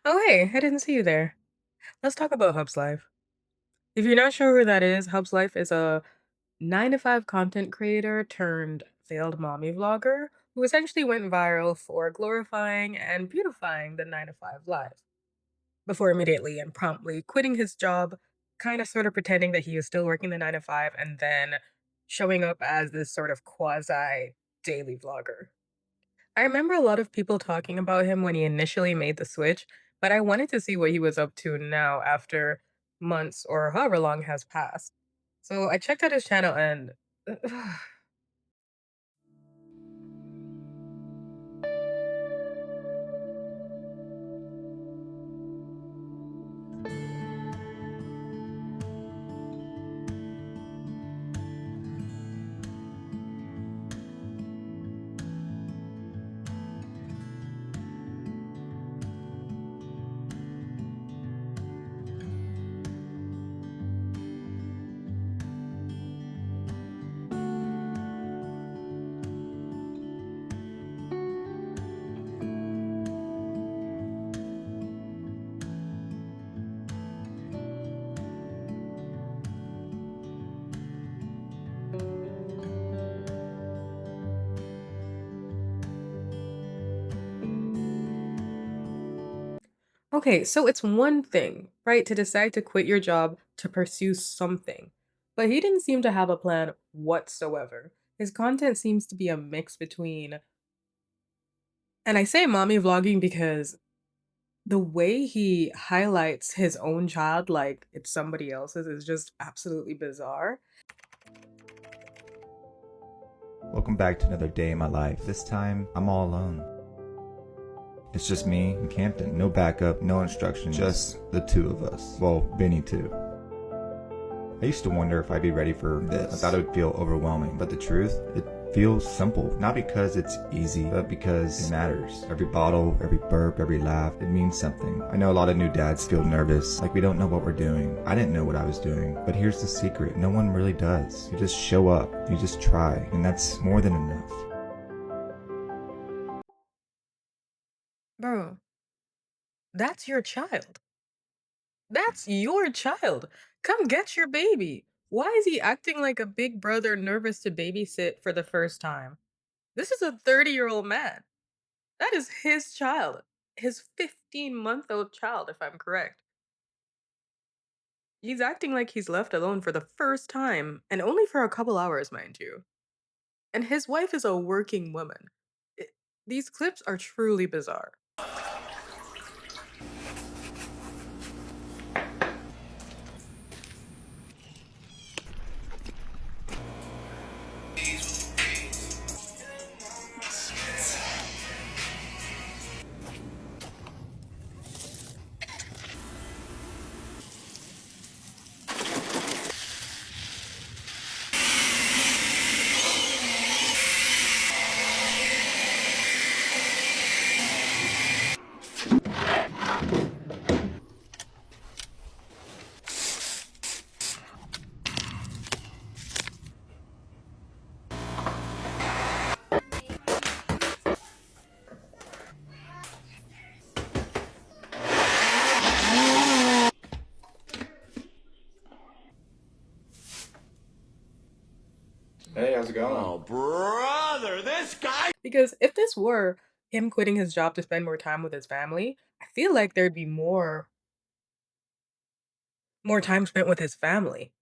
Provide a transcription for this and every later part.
Oh, hey, I didn't see you there. Let's talk about HubsLife. If you're not sure who that is, HubsLife is a 9 to 5 content creator turned failed mommy vlogger who essentially went viral for glorifying and beautifying the 9 to 5 life before immediately and promptly quitting his job, kind of sort of pretending that he was still working the 9 to 5 and then showing up as this sort of quasi daily vlogger. I remember a lot of people talking about him when he initially made the switch, but I wanted to see what he was up to now after months or however long has passed. So I checked out his channel and okay, so it's one thing, right, to decide to quit your job to pursue something. But he didn't seem to have a plan whatsoever. His content seems to be a mix between, and I say mommy vlogging because the way he highlights his own child like it's somebody else's is just absolutely bizarre. Welcome back to another day in my life. This time, I'm all alone. It's just me and Campton. No backup, no instructions, just the two of us. Well, Benny too. I used to wonder if I'd be ready for this. I thought it would feel overwhelming, but the truth, it feels simple. Not because it's easy, but because it matters. Every bottle, every burp, every laugh, it means something. I know a lot of new dads feel nervous, like we don't know what we're doing. I didn't know what I was doing, but here's the secret. No one really does. You just show up, you just try, and that's more than enough. Bro, that's your child. That's your child. Come get your baby. Why is he acting like a big brother nervous to babysit for the first time? This is a 30-year-old man. That is his child. His 15-month-old child, if I'm correct. He's acting like he's left alone for the first time, and only for a couple hours, mind you. And his wife is a working woman. It- these clips are truly bizarre. Hey, how's it going? Oh, brother, this guy. Because if this were him quitting his job to spend more time with his family, I feel like there'd be more time spent with his family.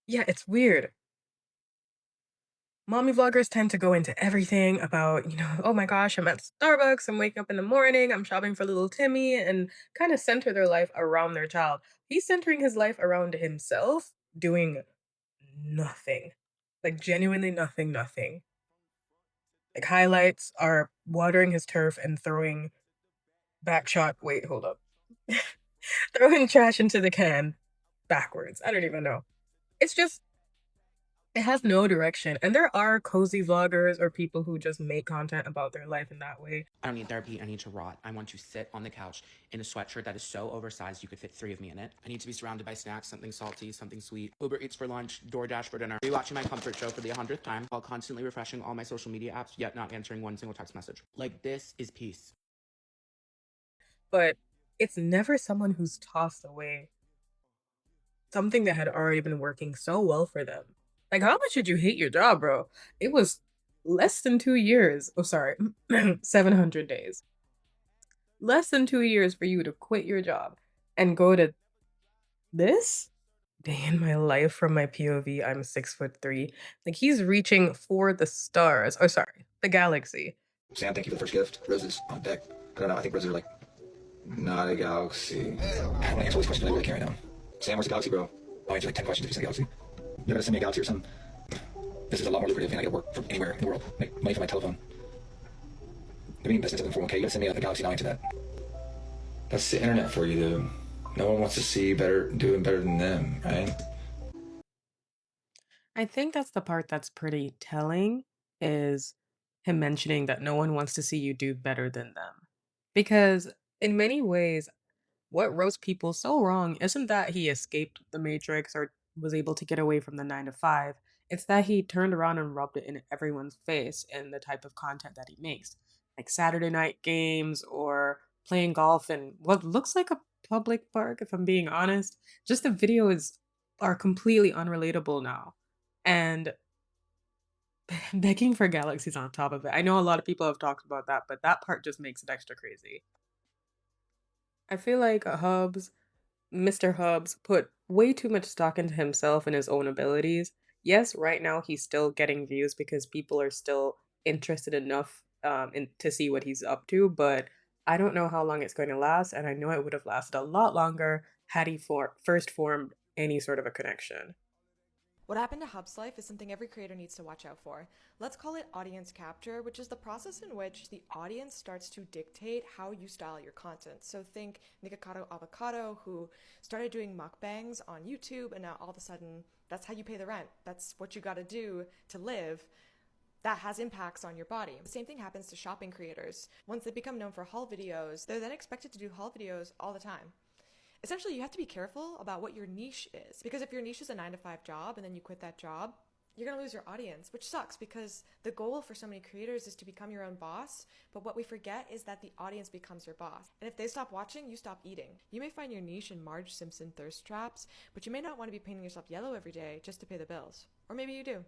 Yeah, it's weird. Mommy vloggers tend to go into everything about, oh my gosh, I'm at Starbucks, I'm waking up in the morning, I'm shopping for little Timmy, and kind of center their life around their child. He's centering his life around himself, doing nothing. Like genuinely nothing, nothing. Like highlights are watering his turf and throwing backshot. Wait, hold up. Throwing trash into the can backwards. I don't even know. It's just it has no direction. And there are cozy vloggers or people who just make content about their life in that way. I don't need therapy. I need to rot. I want to sit on the couch in a sweatshirt that is so oversized you could fit three of me in it. I need to be surrounded by snacks, something salty, something sweet. Uber Eats for lunch, DoorDash for dinner. Rewatching my comfort show for the 100th time while constantly refreshing all my social media apps, yet not answering one single text message. Like, this is peace. But it's never someone who's tossed away something that had already been working so well for them. Like, how much did you hate your job, bro? It was less than 2 years. Oh, sorry, 700 days. Less than 2 years for you to quit your job and go to this? Day in my life from my POV, I'm 6'3". Like, he's reaching for the stars. Oh, sorry, the galaxy. Sam, thank you for the first gift. Roses on deck. I don't know, I think roses are like not a galaxy. I want to answer all these questions, but I really can't right now. Sam, where's the galaxy, bro? I'll answer like 10 questions if you say galaxy. You gotta send me a galaxy or something. This is a lot more lucrative and I get work from anywhere in the world. Make money from my telephone. Give me business at 401k. You gotta send me a galaxy and I'll answer that. That's the internet for you, dude. No one wants to see better, doing better than them, right? I think that's the part that's pretty telling is him mentioning that no one wants to see you do better than them. Because in many ways, what roasts people so wrong isn't that he escaped the matrix or was able to get away from the 9 to 5. It's that he turned around and rubbed it in everyone's face in the type of content that he makes. Like Saturday night games or playing golf in what looks like a public park, if I'm being honest. Just the videos are completely unrelatable now. And begging for galaxies on top of it. I know a lot of people have talked about that, but that part just makes it extra crazy. I feel like Mr. Hubs put way too much stock into himself and his own abilities. Yes, right now he's still getting views because people are still interested enough to see what he's up to, but I don't know how long it's going to last, and I know it would have lasted a lot longer had he first formed any sort of a connection. What happened to HubsLife is something every creator needs to watch out for. Let's call it audience capture, which is the process in which the audience starts to dictate how you style your content. So think Nikocado Avocado, who started doing mukbangs on YouTube, and now all of a sudden, that's how you pay the rent. That's what you gotta do to live. That has impacts on your body. The same thing happens to shopping creators. Once they become known for haul videos, they're then expected to do haul videos all the time. Essentially, you have to be careful about what your niche is. Because if your niche is a 9 to 5 job and then you quit that job, you're going to lose your audience, which sucks because the goal for so many creators is to become your own boss. But what we forget is that the audience becomes your boss. And if they stop watching, you stop eating. You may find your niche in Marge Simpson thirst traps, but you may not want to be painting yourself yellow every day just to pay the bills. Or maybe you do.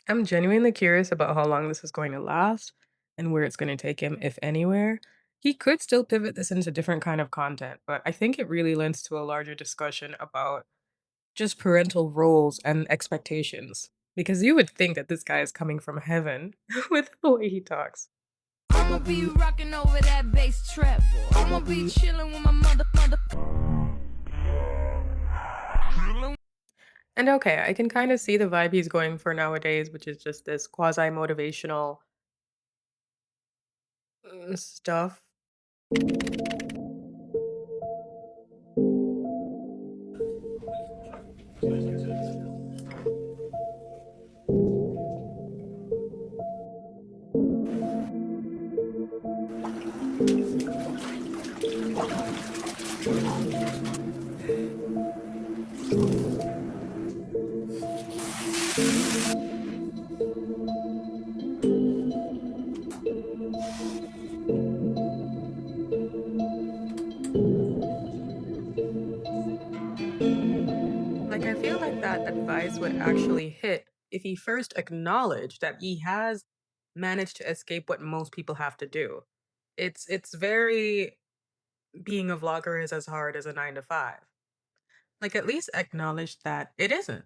I'm genuinely curious about how long this is going to last and where it's going to take him, if anywhere. He could still pivot this into different kind of content, but I think it really lends to a larger discussion about just parental roles and expectations. Because you would think that this guy is coming from heaven with the way he talks. I'ma be rocking over that bass trap. I'ma be chilling with my mother. And okay, I can kind of see the vibe he's going for nowadays, which is just this quasi motivational stuff. Like, I feel like that advice would actually hit if he first acknowledged that he has managed to escape what most people have to do. It's very being a vlogger is as hard as a 9 to 5. Like, at least acknowledge that it isn't.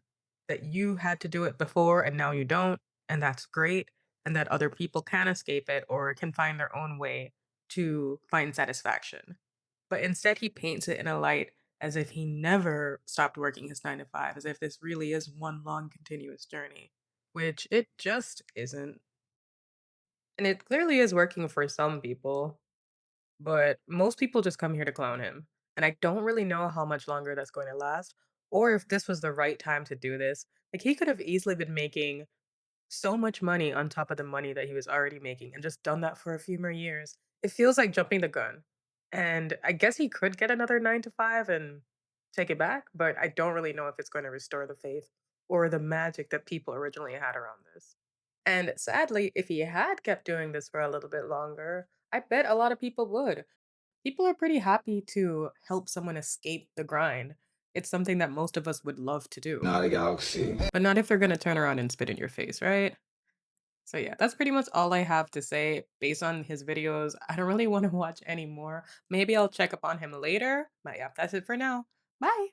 That you had to do it before and now you don't, and that's great, and that other people can escape it or can find their own way to find satisfaction. But instead, he paints it in a light as if he never stopped working his 9 to 5, as if this really is one long continuous journey, which it just isn't. And it clearly is working for some people, but most people just come here to clone him. And I don't really know how much longer that's going to last or if this was the right time to do this. Like, he could have easily been making so much money on top of the money that he was already making and just done that for a few more years. It feels like jumping the gun. And I guess he could get another 9 to 5 and take it back, but I don't really know if it's going to restore the faith or the magic that people originally had around this. And sadly, if he had kept doing this for a little bit longer, I bet a lot of people would. People are pretty happy to help someone escape the grind. It's something that most of us would love to do, Not a galaxy. but not if they're going to turn around and spit in your face, right? So yeah, that's pretty much all I have to say based on his videos. I don't really want to watch any more. Maybe I'll check up on him later. But yeah, that's it for now. Bye.